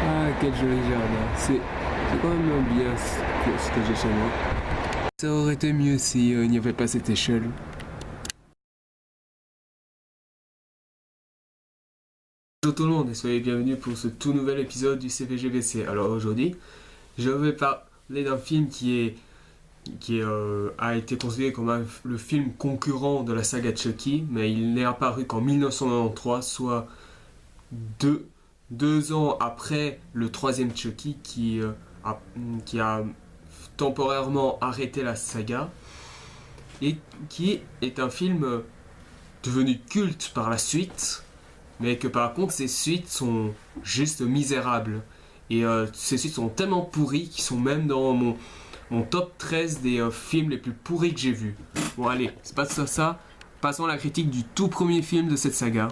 Ah, quel joli jardin. C'est quand même bien ce que j'ai chez moi. Ça aurait été mieux si il n'y avait pas cette échelle. Bonjour tout le monde et soyez bienvenus pour ce tout nouvel épisode du CVGVC. Alors aujourd'hui, je vais parler d'un film a été considéré comme le film concurrent de la saga Chucky, mais il n'est apparu qu'en 1993, soit deux ans après le troisième Chucky qui a temporairement arrêté la saga et qui est un film devenu culte par la suite, mais que par contre ces suites sont juste misérables. Et ces suites sont tellement pourries qu'ils sont même dans mon top 13 des films les plus pourris que j'ai vus. Bon allez, c'est pas ça. Passons à la critique du tout premier film de cette saga.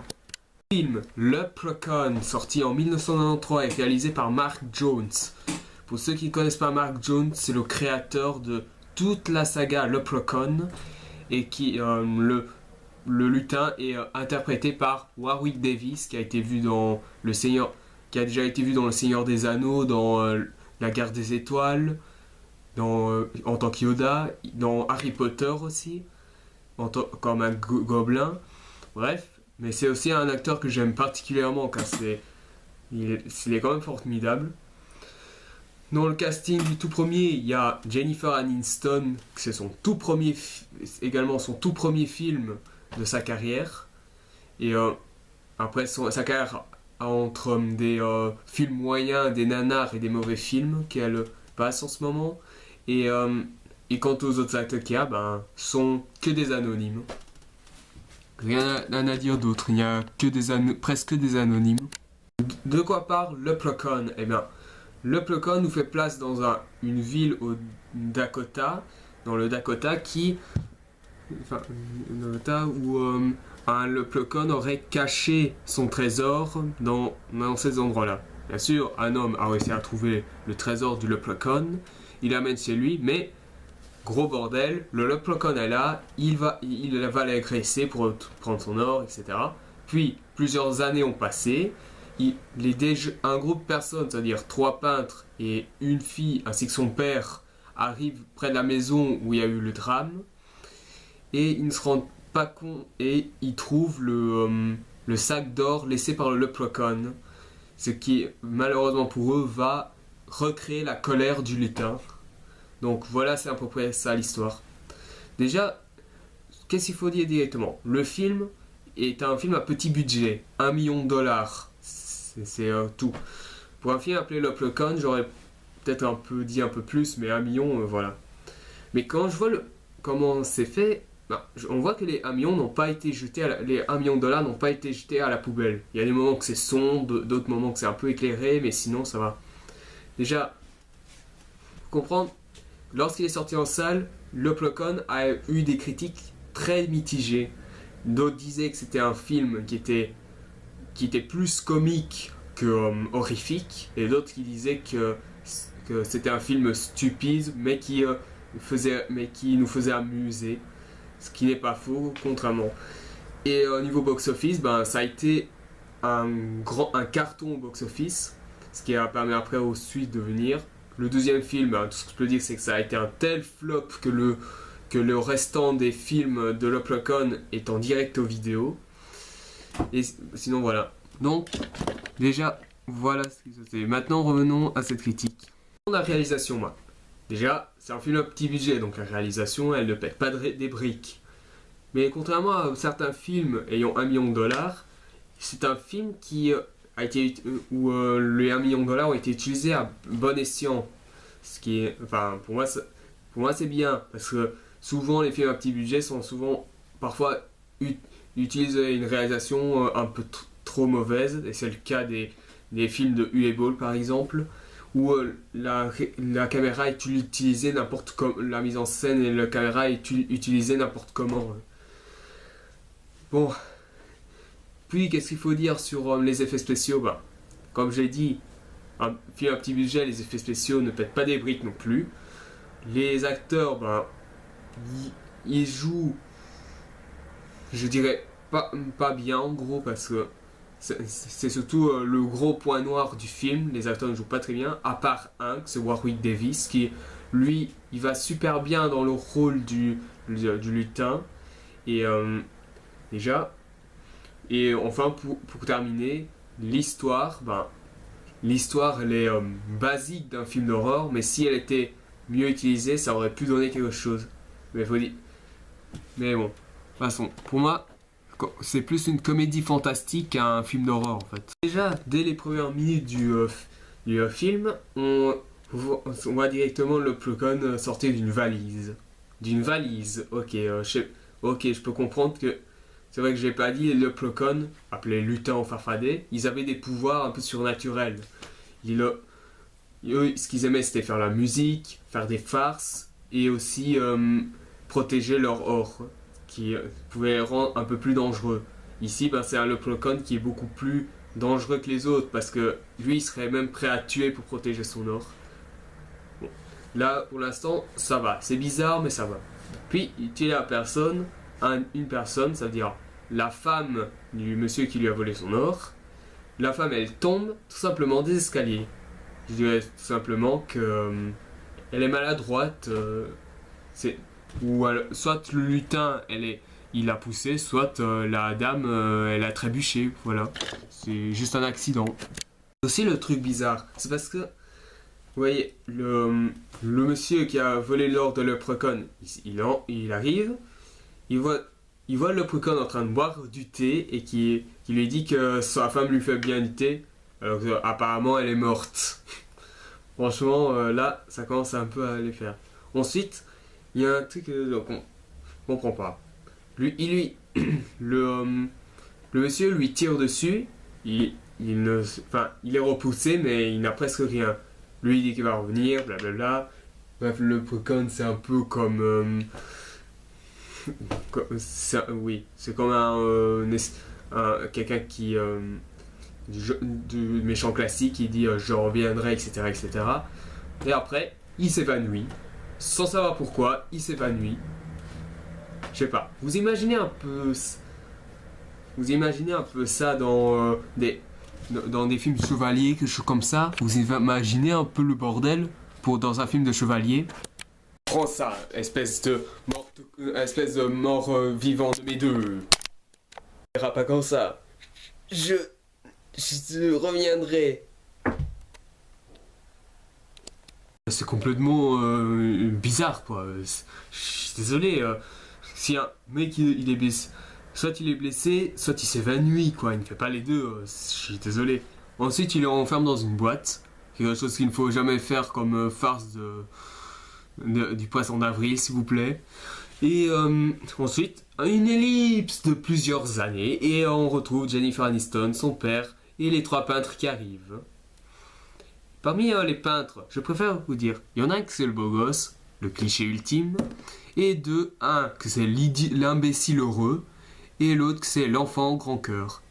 Le film Leprechaun, sorti en 1993 et réalisé par Mark Jones. Pour ceux qui ne connaissent pas Mark Jones, c'est le créateur de toute la saga Leprechaun et le lutin est interprété par Warwick Davis qui a déjà été vu dans Le Seigneur des Anneaux, dans La Guerre des Étoiles, en tant que Yoda, dans Harry Potter aussi, comme un gobelin. Bref, mais c'est aussi un acteur que j'aime particulièrement car il est quand même formidable. Dans le casting du tout premier, il y a Jennifer Aniston, c'est également son tout premier film de sa carrière. Et après sa carrière entre des films moyens, des nanars et des mauvais films qu'elle passe en ce moment. Et quant aux autres acteurs qu'il y a, sont que des anonymes. Rien à dire d'autre, il n'y a que presque des anonymes. De quoi parle Leprechaun? Eh bien, Leprechaun nous fait place dans une ville au Dakota, dans le Dakota où un Leprechaun aurait caché son trésor dans ces endroits-là. Bien sûr, un homme a réussi à trouver le trésor du Leprechaun, il l'amène chez lui, mais gros bordel, le Leprechaun est là, il va l'agresser pour prendre son or, etc. Puis, plusieurs années ont passé, un groupe de personnes, c'est-à-dire 3 peintres et une fille ainsi que son père, arrivent près de la maison où il y a eu le drame et ils ne se rendent pas compte et ils trouvent le sac d'or laissé par le Leprechaun, ce qui malheureusement pour eux va recréer la colère du lutin. Donc voilà, c'est à peu près ça l'histoire. Déjà, qu'est-ce qu'il faut dire directement? Le film est un film à petit budget, 1 million de dollars. C'est tout. Pour un film appelé Leprechaun, j'aurais peut-être dit un peu plus, mais 1 million, voilà. Mais quand je vois comment c'est fait, on voit que les 1 million n'ont pas été jetés les 1 million de dollars n'ont pas été jetés à la poubelle. Il y a des moments que c'est sombre, d'autres moments que c'est un peu éclairé, mais sinon ça va. Déjà, faut comprendre, lorsqu'il est sorti en salle, Leprechaun a eu des critiques très mitigées. D'autres disaient que c'était un film qui était plus comique que horrifique, et d'autres qui disaient que c'était un film stupide, mais qui nous faisait amuser, ce qui n'est pas faux, contrairement. Et au niveau box-office, ça a été un carton au box-office, ce qui a permis après aux suites de venir. Le deuxième film, tout ce que je peux dire, c'est que ça a été un tel flop que le restant des films de Leprechaun est en direct aux vidéos. Et sinon voilà. Donc déjà voilà ce que c'était. Maintenant revenons à cette critique. La réalisation, déjà c'est un film à petit budget, donc la réalisation elle ne pète pas des briques. Mais contrairement à certains films ayant 1 million de dollars, c'est un film où les 1 million de dollars ont été utilisés à bon escient. Ce qui est, pour moi c'est bien, parce que souvent les films à petit budget sont parfois utilisent une réalisation un peu trop mauvaise, et c'est le cas des films de Uwe Boll par exemple, où la caméra est utilisée n'importe comment, la mise en scène et la caméra est utilisée n'importe comment. Bon, puis qu'est-ce qu'il faut dire sur les effets spéciaux? Comme j'ai dit, un film à petit budget, les effets spéciaux ne pètent pas des briques non plus. Les acteurs, ils jouent, je dirais, pas bien en gros, parce que c'est surtout le gros point noir du film. Les acteurs ne jouent pas très bien, à part un, c'est Warwick Davis, qui, lui, il va super bien dans le rôle du lutin. Et déjà, et enfin, pour terminer, l'histoire, l'histoire, elle est basique d'un film d'horreur, mais si elle était mieux utilisée, ça aurait pu donner quelque chose. Mais faut dire. Mais bon, de toute façon, pour moi, c'est plus une comédie fantastique qu'un film d'horreur en fait. Déjà, dès les premières minutes du film, on voit directement le Leprechaun sortir d'une valise. D'une valise, ok, ok, je peux comprendre que. C'est vrai que je l'ai pas dit, les Leprechauns, appelés lutins au farfadet, ils avaient des pouvoirs un peu surnaturels. Eux, ce qu'ils aimaient, c'était faire la musique, faire des farces, et aussi protéger leur or, qui pouvait les rendre un peu plus dangereux. Ici, c'est un Leprechaun qui est beaucoup plus dangereux que les autres, parce que lui, il serait même prêt à tuer pour protéger son or. Bon. Là, pour l'instant, ça va. C'est bizarre, mais ça va. Puis, il tue la personne, une personne, ça veut dire la femme du monsieur qui lui a volé son or. La femme, elle tombe tout simplement des escaliers. Je dirais tout simplement que elle est maladroite. Soit le lutin, il l'a poussé, soit la dame, elle a trébuché. Voilà, c'est juste un accident. Aussi le truc bizarre, c'est parce que, vous voyez, le monsieur qui a volé l'or de Leprechaun, il arrive, il voit le Leprechaun en train de boire du thé et qui lui dit que sa femme lui fait bien du thé, alors qu'apparemment elle est morte. Franchement, là, ça commence un peu à les faire. Ensuite, il y a un truc qu'on comprend pas. Le monsieur lui tire dessus, il est repoussé, mais il n'a presque rien. Lui, il dit qu'il va revenir, blablabla. Bref, le Leprechaun, c'est un peu comme... oui, c'est comme quelqu'un qui... du méchant classique qui dit je reviendrai, etc., etc. Et après, il s'évanouit. Sans savoir pourquoi, il s'évanouit. Je sais pas. Vous imaginez un peu ça dans des films de chevaliers, quelque chose comme ça. Vous imaginez un peu le bordel dans un film de chevalier. Prends ça, espèce de mort vivant de mes deux. Il ira pas comme ça. Je reviendrai. C'est complètement bizarre quoi. Je suis désolé. Si un mec il est blessé, soit il est blessé, soit il s'évanouit quoi. Il ne fait pas les deux. Je suis désolé. Ensuite il le renferme dans une boîte. Quelque chose qu'il ne faut jamais faire comme farce du poisson d'avril s'il vous plaît. Et ensuite une ellipse de plusieurs années et on retrouve Jennifer Aniston, son père et les trois peintres qui arrivent. Parmi les peintres, je préfère vous dire, il y en a un que c'est le beau gosse, le cliché ultime, et un que c'est l'imbécile heureux, et l'autre que c'est l'enfant grand cœur.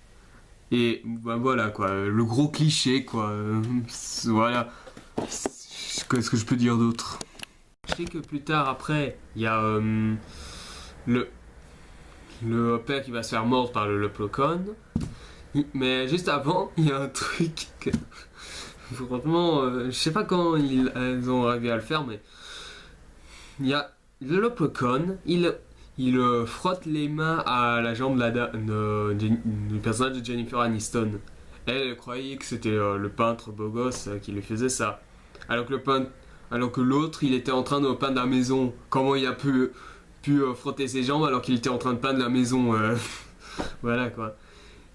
Et voilà quoi, le gros cliché quoi, voilà. Qu'est-ce que je peux dire d'autre? Je sais que plus tard après, il y a le père qui va se faire mordre par le Leprechaun. Mais juste avant, il y a un truc que... Franchement, je sais pas comment ils ont arrivé à le faire, mais... Il y a le Leprechaun, il frotte les mains à la jambe du personnage de Jennifer Aniston. Elle croyait que c'était le peintre beau gosse qui lui faisait ça. Alors que l'autre, il était en train de peindre la maison. Comment il a pu frotter ses jambes alors qu'il était en train de peindre la maison Voilà quoi.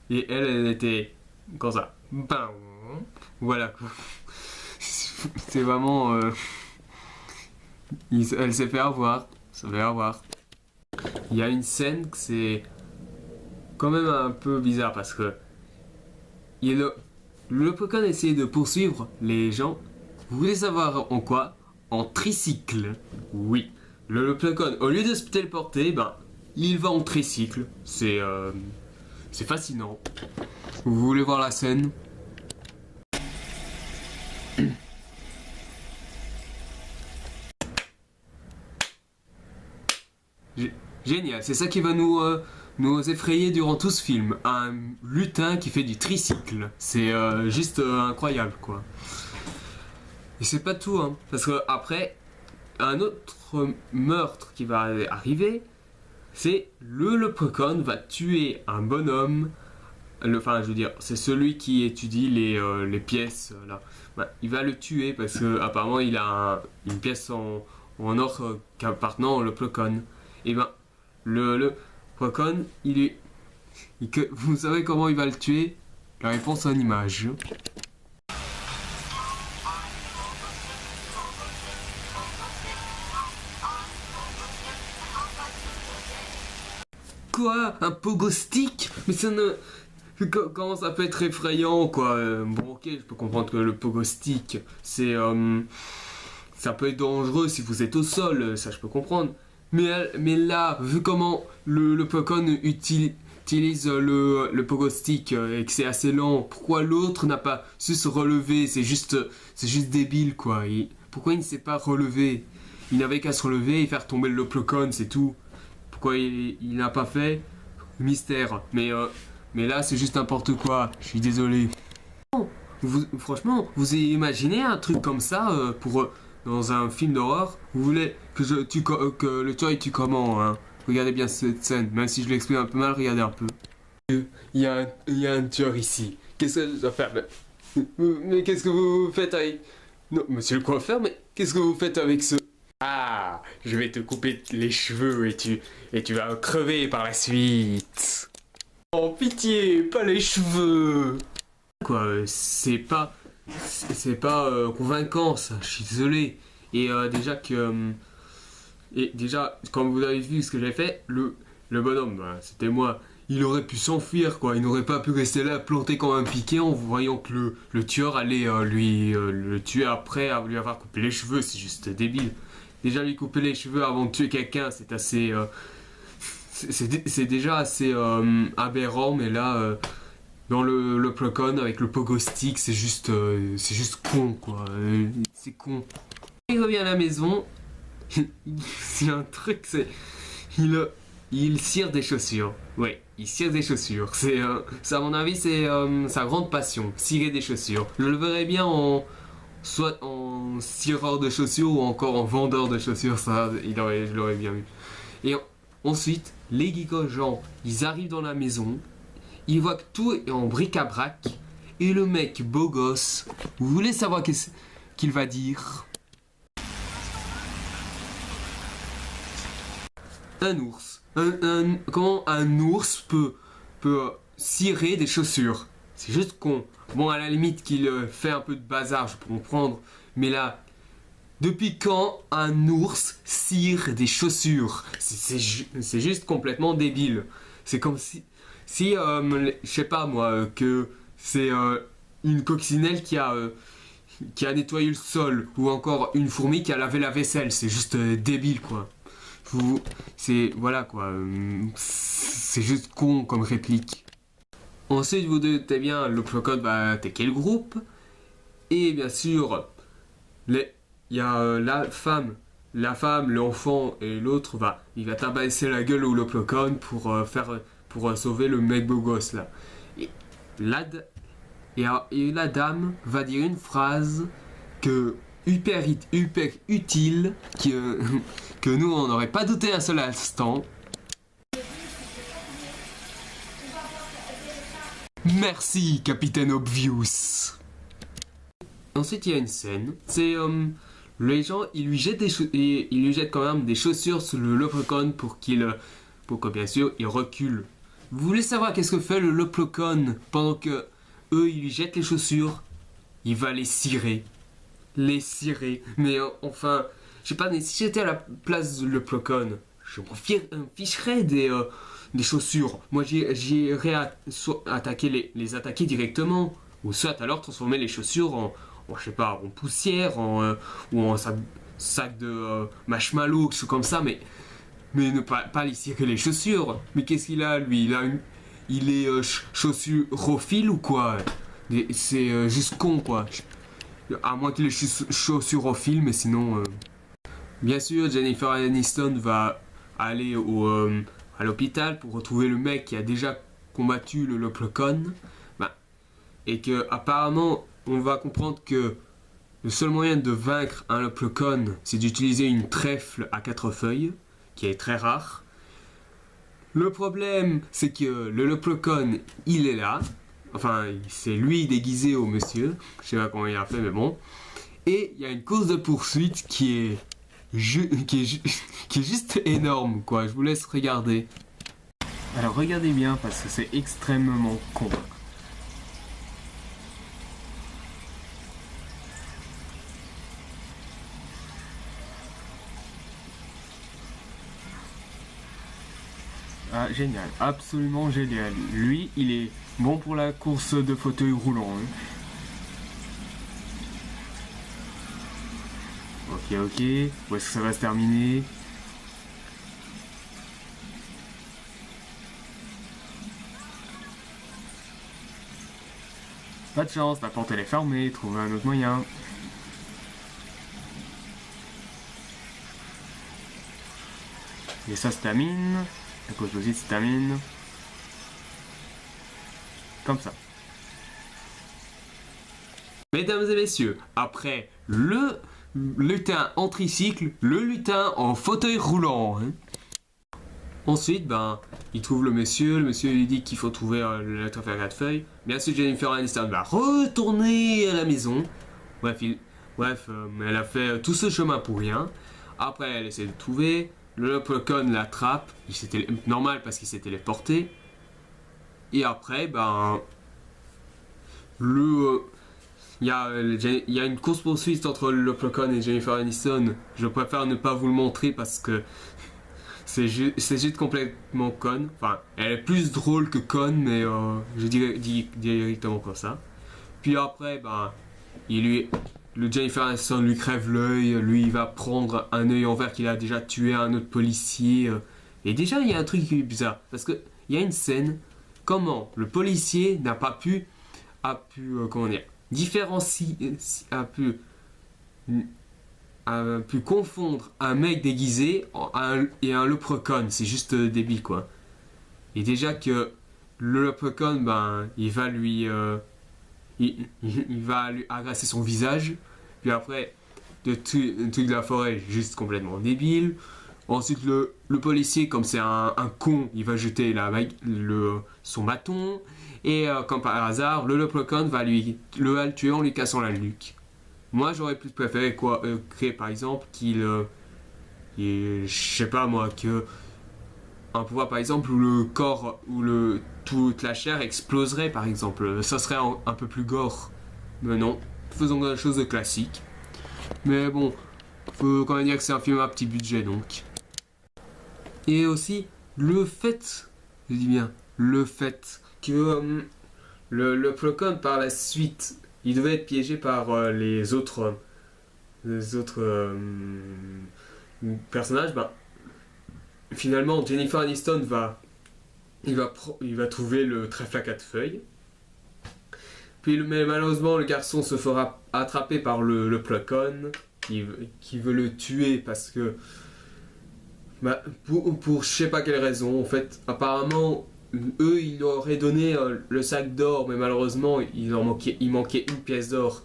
Et elle était comme ça. Voilà quoi. C'est vraiment... elle s'est fait avoir. Ça fait avoir. Il y a une scène que c'est quand même un peu bizarre parce que le Leprechaun essayait de poursuivre les gens. Vous voulez savoir en quoi? En tricycle. Oui. Le Leprechaun, au lieu de se téléporter, il va en tricycle. C'est fascinant. Vous voulez voir la scène? Génial, c'est ça qui va nous nous effrayer durant tout ce film. Un lutin qui fait du tricycle. C'est juste incroyable, quoi. Et c'est pas tout, hein. Parce que après, un autre meurtre qui va arriver, c'est le leprechaun va tuer un bonhomme. Enfin, je veux dire, c'est celui qui étudie les pièces, là. Ouais, il va le tuer parce que apparemment il a une pièce en or appartenant au leprechaun. Et ben, le leprechaun, vous savez comment il va le tuer? La réponse en image. Quoi? Un pogo stick? Mais ça ne... Comment ça peut être effrayant, quoi? Bon, ok, je peux comprendre que le pogo stick, c'est... ça peut être dangereux si vous êtes au sol, ça je peux comprendre. Mais là, vu comment le leprechaun utilise le pogo stick et que c'est assez lent, pourquoi l'autre n'a pas su se relever? C'est juste débile, quoi. Pourquoi il ne s'est pas relevé? Il n'avait qu'à se relever et faire tomber le leprechaun, c'est tout. Pourquoi il n'a pas fait? Mystère. Mais là, c'est juste n'importe quoi. Je suis désolé. Franchement, vous imaginez un truc comme ça dans un film d'horreur? Vous voulez que le tueur tue comment, hein? Regardez bien cette scène. Même si je l'explique un peu mal, regardez un peu. Il y a un tueur ici. Qu'est-ce que je dois faire? Mais qu'est-ce que vous faites avec... Non, monsieur le coiffeur, mais qu'est-ce que vous faites avec ce... Ah, je vais te couper les cheveux et tu vas crever par la suite. Oh pitié, pas les cheveux. Quoi, c'est pas convaincant ça, je suis désolé. Et déjà comme vous avez vu ce que j'ai fait, le bonhomme, bah, c'était moi. Il aurait pu s'enfuir, quoi. Il n'aurait pas pu rester là planté comme un piquet en voyant que le tueur allait le tuer après lui avoir coupé les cheveux. C'est juste débile. Déjà lui couper les cheveux avant de tuer quelqu'un, c'est assez... c'est déjà assez aberrant, mais là, dans le leprechaun avec le pogo stick, c'est juste con, quoi. C'est con. Il revient à la maison, c'est un truc, c'est... Il cire des chaussures. Ouais, il cire des chaussures. Ça, à mon avis, c'est sa grande passion, cirer des chaussures. Je le verrais bien soit en cireur de chaussures ou encore en vendeur de chaussures, ça, je l'aurais bien vu. Et ensuite, les geeks-gens, ils arrivent dans la maison, ils voient que tout est en bric-à-brac, et le mec beau gosse, vous voulez savoir qu'est-ce qu'il va dire? Un ours. Comment un ours peut cirer des chaussures? C'est juste con. Bon, à la limite qu'il fait un peu de bazar, je peux comprendre. Mais là, depuis quand un ours cire des chaussures? C'est juste complètement débile. C'est comme si je sais pas moi, que c'est une coccinelle qui a nettoyé le sol. Ou encore une fourmi qui a lavé la vaisselle. C'est juste débile, quoi. Voilà, quoi. C'est juste con comme réplique. Ensuite, vous doutez bien, le leprechaun va attaquer le groupe. Et bien sûr, il y a la femme, l'enfant et l'autre il va tabasser la gueule au leprechaun pour sauver le mec beau gosse là. Et la dame va dire une phrase hyper utile que nous on n'aurait pas douté un seul instant. Merci, Capitaine Obvious. Ensuite, il y a une scène. C'est les gens, ils lui jettent quand même des chaussures sur le leprechaun pour que bien sûr il recule. Vous voulez savoir qu'est-ce que fait le leprechaun pendant que eux ils lui jettent les chaussures? Il va les cirer. Mais enfin, je sais pas, mais si j'étais à la place du leprechaun, je m'en ficherais des chaussures. Moi j'irais soit attaquer les attaquer directement, ou soit alors transformer les chaussures en je sais pas, en poussière, ou en sac de marshmallow, quelque chose comme ça, mais ne pas les cirer les chaussures. Mais qu'est-ce qu'il a lui? Il est chaussurophile ou quoi? C'est juste con, quoi. À moins qu'il ait chaussurophile, mais sinon... Bien sûr, Jennifer Aniston va aller à l'hôpital pour retrouver le mec qui a déjà combattu le Leprechaun. Bah, et que apparemment, on va comprendre que le seul moyen de vaincre un Leprechaun, c'est d'utiliser une trèfle à 4 feuilles, qui est très rare. Le problème, c'est que le Leprechaun, il est là. Enfin, c'est lui déguisé au monsieur. Je sais pas comment il a fait, mais bon. Et il y a une course de poursuite qui est juste énorme, quoi. Je vous laisse regarder. Alors, regardez bien, parce que c'est extrêmement con. Ah, génial, absolument génial. Lui, il est bon pour la course de fauteuil roulant. Hein. Ok, où est-ce que ça va se terminer? Pas de chance, la porte elle est fermée, trouvez un autre moyen. Et ça se termine. La course aussi se termine. Comme ça. Mesdames et messieurs, après le lutin en tricycle, le lutin en fauteuil roulant. Hein. Ensuite, il trouve le monsieur lui dit qu'il faut trouver la trèfle à 4 feuilles. Bien sûr, Jennifer Aniston va retourner à la maison. Bref, elle a fait tout ce chemin pour rien. Après, elle essaie de trouver. Le Leprechaun l'attrape. C'était normal parce qu'il s'est téléporté. Et après, il y a une course-poursuite entre le Leprechaun et Jennifer Aniston. Je préfère ne pas vous le montrer parce que c'est juste complètement con. Enfin, elle est plus drôle que con, mais je dirais directement comme ça. Puis après, le Jennifer Aniston lui crève l'œil. Lui, il va prendre un œil en verre qu'il a déjà tué un autre policier. Et déjà, il y a un truc qui est bizarre. Parce qu'il y a une scène. Comment le policier a pu confondre un mec déguisé et un Leprechaun. C'est juste débile, quoi. Et déjà que le Leprechaun, il va lui agresser son visage. Puis après, le truc de la forêt, juste complètement débile. Ensuite, le policier, comme c'est un con, il va jeter son bâton. Et comme par hasard, le Leprechaun va le tuer en lui cassant la nuque. Moi, j'aurais plus préféré créer par exemple je sais pas moi, un pouvoir par exemple où le corps, toute la chair exploserait par exemple. Ça serait un peu plus gore. Mais non, faisons quelque chose de classique. Mais bon, faut quand même dire que c'est un film à petit budget donc. Et aussi, le fait que le Leprechaun par la suite, il devait être piégé par les autres personnages, finalement Jennifer Aniston va trouver le trèfle à 4 feuilles. Puis mais malheureusement le garçon se fera attraper par le Leprechaun qui veut le tuer parce que pour je sais pas quelle raison, en fait, apparemment, eux, ils leur auraient donné le sac d'or, mais malheureusement, il manquait une pièce d'or.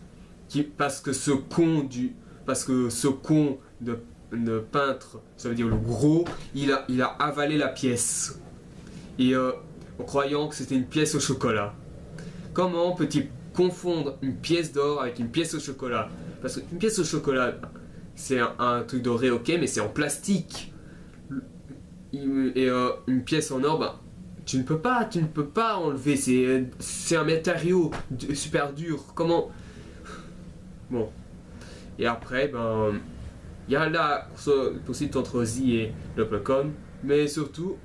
Parce que ce con de peintre, ça veut dire le gros, il a avalé la pièce. Et en croyant que c'était une pièce au chocolat. Comment peut-il confondre une pièce d'or avec une pièce au chocolat? Parce qu'une pièce au chocolat, c'est un truc doré, ok, mais c'est en plastique. Et une pièce en or, tu ne peux pas enlever, c'est un matériau super dur. Comment? Bon. Et après, il y a la poursuite entre Z et Leprechaun, mais surtout,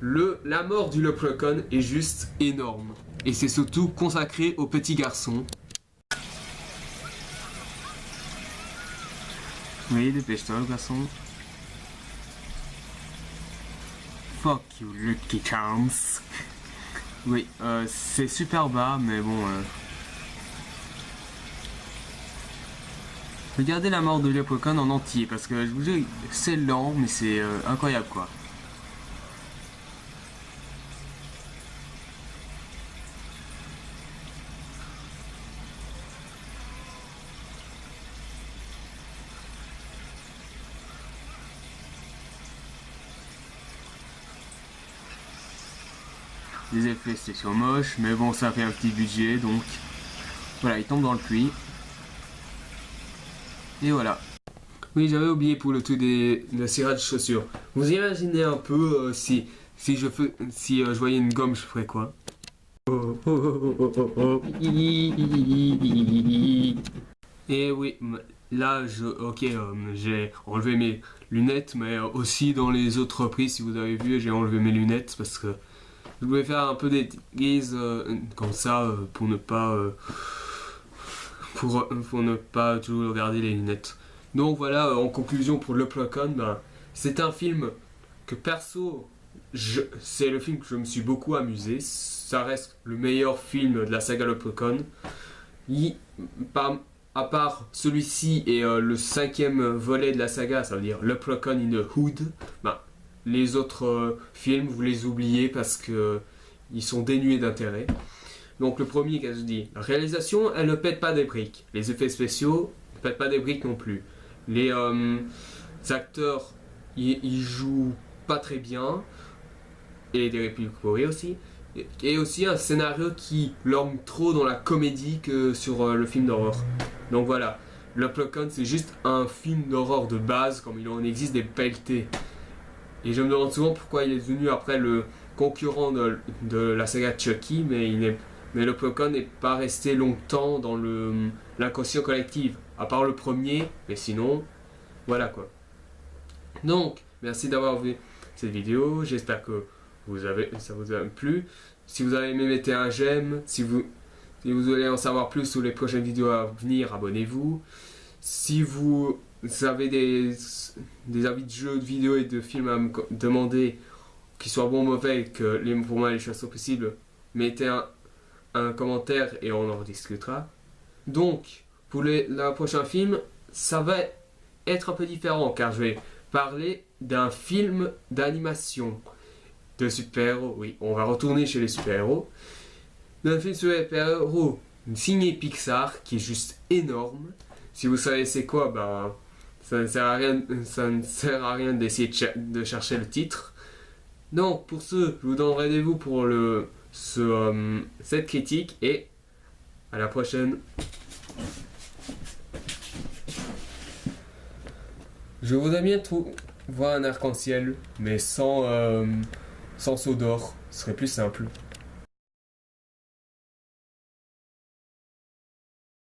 la mort du Leprechaun est juste énorme. Et c'est surtout consacré aux petits garçons. Oui, dépêche-toi, garçon. Fuck you, Lucky Charms. Oui, c'est super bas, mais bon. Regardez la mort de Leprechaun en entier, parce que je vous dis, c'est lent, mais c'est incroyable, quoi. les effets spéciaux moches, mais bon, ça fait un petit budget, donc voilà, il tombe dans le puits. Et voilà. Oui, j'avais oublié pour le tout de la cirage de chaussures. Vous imaginez un peu si je voyais une gomme, je ferais quoi? Et oui, là, j'ai enlevé mes lunettes, mais aussi dans les autres reprises, si vous avez vu, j'ai enlevé mes lunettes parce que je voulais faire un peu des guises comme ça pour ne pas toujours regarder les lunettes. Donc voilà, en conclusion pour Leprechaun, ben, c'est un film que perso, c'est le film que je me suis beaucoup amusé. Ça reste le meilleur film de la saga Leprechaun. À part celui-ci et le 5e volet de la saga, ça veut dire Leprechaun in the Hood, ben, les autres films, vous les oubliez parce que ils sont dénués d'intérêt. Donc le premier, qu'est-ce que je dis? La réalisation, elle ne pète pas des briques. Les effets spéciaux ne pètent pas des briques non plus. Les acteurs, ils jouent pas très bien. Et des répliques pourries aussi. Et aussi un scénario qui l'orme trop dans la comédie que sur le film d'horreur. Donc voilà, Leprechaun c'est juste un film d'horreur de base, comme il en existe des pelletés. Et je me demande souvent pourquoi il est devenu après le concurrent de la saga Chucky, mais Leprechaun n'est pas resté longtemps dans l'inconscient collectif, à part le premier, mais sinon, voilà quoi. Donc, merci d'avoir vu cette vidéo, j'espère que ça vous a plu. Si vous avez aimé, mettez un j'aime. Si vous voulez en savoir plus sur les prochaines vidéos à venir, abonnez-vous. Si vous avez des avis de jeux, de vidéos et de films à me demander, qu'ils soient bons ou mauvais, que pour moi les choses sont possibles, mettez un commentaire et on en rediscutera. Donc, pour le prochain film, ça va être un peu différent car je vais parler d'un film d'animation de super-héros. Oui, on va retourner chez les super-héros. D'un film de super-héros signé Pixar qui est juste énorme. Si vous savez c'est quoi, ben ça ne sert à rien d'essayer de chercher le titre. Donc pour ce, je vous donne rendez-vous pour cette critique et à la prochaine. Je voudrais bientôt voir un arc-en-ciel, mais sans seau d'or, ce serait plus simple.